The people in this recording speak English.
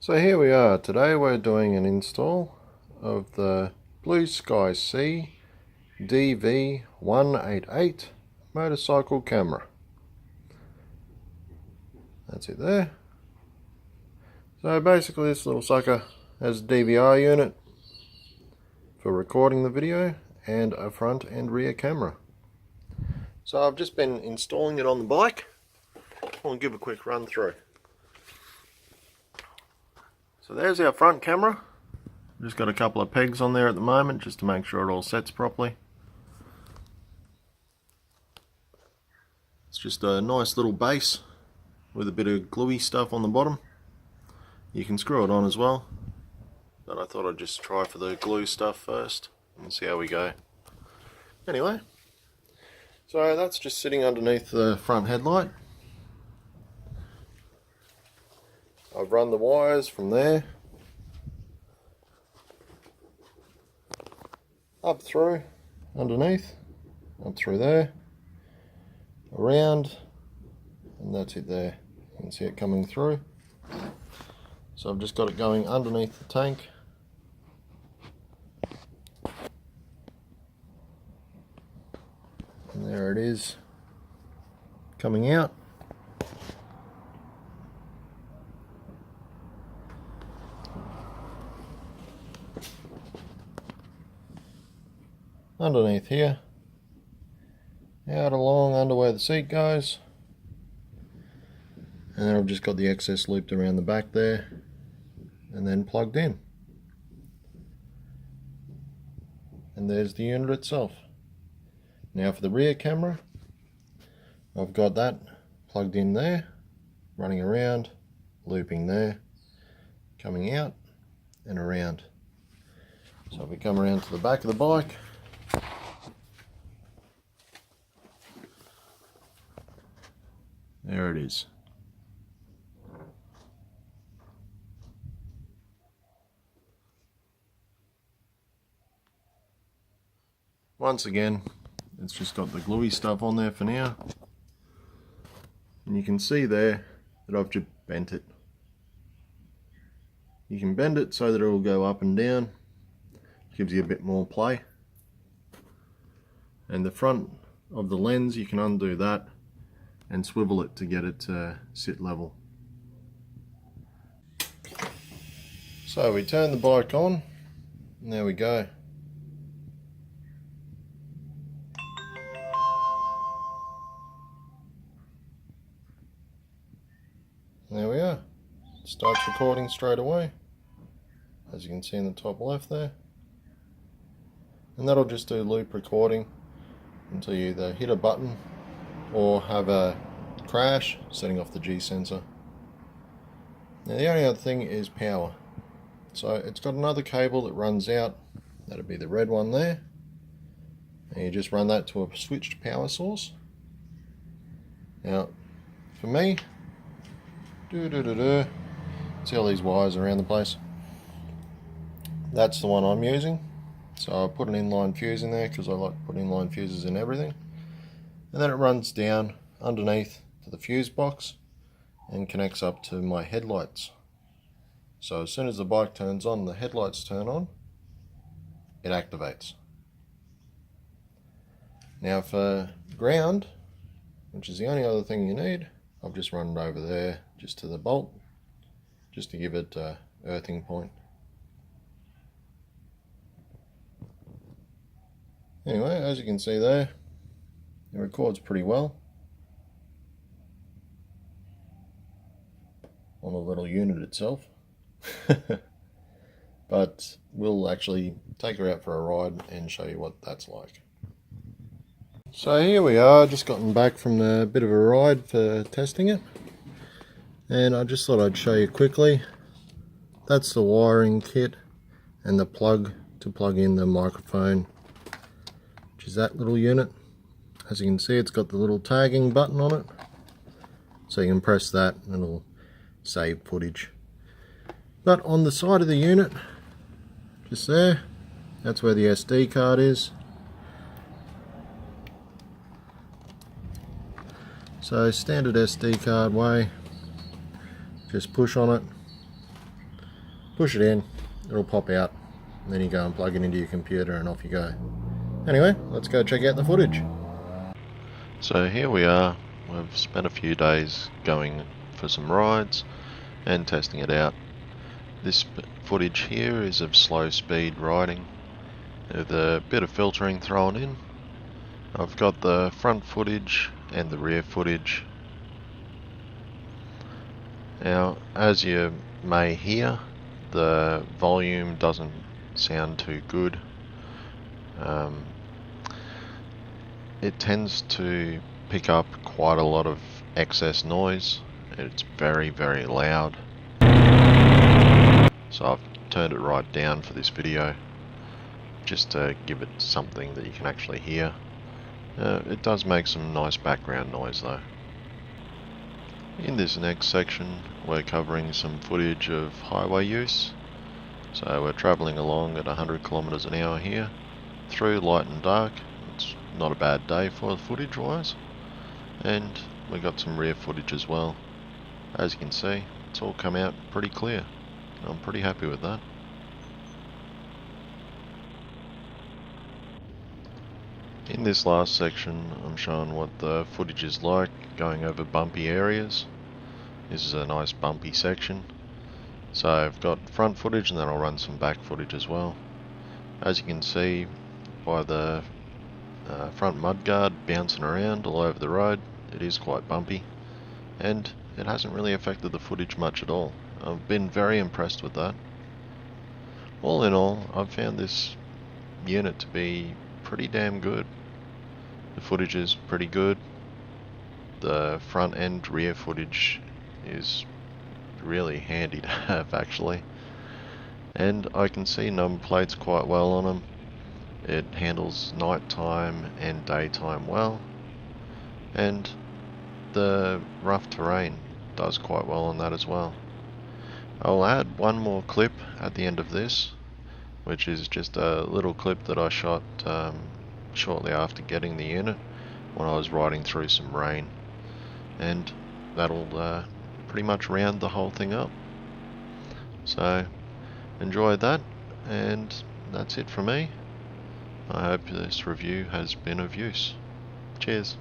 So here we are. Today we're doing an install of the Blueskysea DV188 motorcycle camera. That's it there. So basically this little sucker has a DVR unit for recording the video and a front and rear camera. So I've just been installing it on the bike. I'll give a quick run through. So there's our front camera. Just got a couple of pegs on there at the moment just to make sure it all sets properly. It's just a nice little base with a bit of gluey stuff on the bottom. You can screw it on as well, but I thought I'd just try for the glue stuff first and see how we go. Anyway, so that's just sitting underneath the front headlight. I've run the wires from there up through underneath, up through there, around, and that's it there. You can see it coming through. So I've just got it going underneath the tank. And there it is coming out. Underneath here, out along under where the seat goes, and then I've just got the excess looped around the back there and then plugged in, and there's the unit itself. Now for the rear camera, I've got that plugged in there, running around, looping there, coming out and around. So if we come around to the back of the bike, there it is. Once again, it's just got the gluey stuff on there for now. And you can see there that I've just bent it. You can bend it so that it will go up and down. Gives you a bit more play. And the front of the lens, you can undo that and swivel it to get it to sit level. So we turn the bike on, and there we go. There we are. It starts recording straight away, as you can see in the top left there. And that'll just do loop recording until you either hit a button or have a crash, setting off the G sensor. Now the only other thing is power. So it's got another cable that runs out, that'd be the red one there, and you just run that to a switched power source. Now for me, see all these wires around the place, that's the one I'm using. So I put an inline fuse in there because I like to put inline fuses in everything. And then it runs down underneath to the fuse box and connects up to my headlights. So as soon as the bike turns on, the headlights turn on, it activates. Now for ground, which is the only other thing you need, I've just run it over there just to the bolt, just to give it an earthing point. Anyway, as you can see there, it records pretty well on the little unit itself. But we'll actually take her out for a ride and show you what that's like. So here we are, just gotten back from a bit of a ride for testing it, and I just thought I'd show you quickly. That's the wiring kit and the plug to plug in the microphone, which is that little unit. As you can see, it's got the little tagging button on it, so you can press that and it'll save footage. But on the side of the unit, just there, that's where the SD card is. So standard SD card way, just push on it, push it in, it'll pop out, and then you go and plug it into your computer and off you go. Anyway, let's go check out the footage. So here we are. We've spent a few days going for some rides and testing it out. This footage here is of slow speed riding with a bit of filtering thrown in. I've got the front footage and the rear footage. Now, as you may hear, the volume doesn't sound too good. It tends to pick up quite a lot of excess noise. It's very, very loud. So I've turned it right down for this video, just to give it something that you can actually hear. It does make some nice background noise though. In this next section, we're covering some footage of highway use. So we're travelling along at 100 kilometers an hour here, through light and dark. It's not a bad day for footage wise. And we got some rear footage as well. As you can see, it's all come out pretty clear. I'm pretty happy with that. In this last section, I'm showing what the footage is like going over bumpy areas. This is a nice bumpy section. So I've got front footage and then I'll run some back footage as well. As you can see by the front mudguard bouncing around all over the road, it is quite bumpy, and it hasn't really affected the footage much at all. I've been very impressed with that. All in all, I've found this unit to be pretty damn good. The footage is pretty good. The front and rear footage is really handy to have actually. And I can see number plates quite well on them. It handles nighttime and daytime well. And the rough terrain does quite well on that as well. I'll add one more clip at the end of this, which is just a little clip that I shot shortly after getting the unit when I was riding through some rain, and that'll pretty much round the whole thing up. So enjoy that, and that's it from me. I hope this review has been of use. Cheers.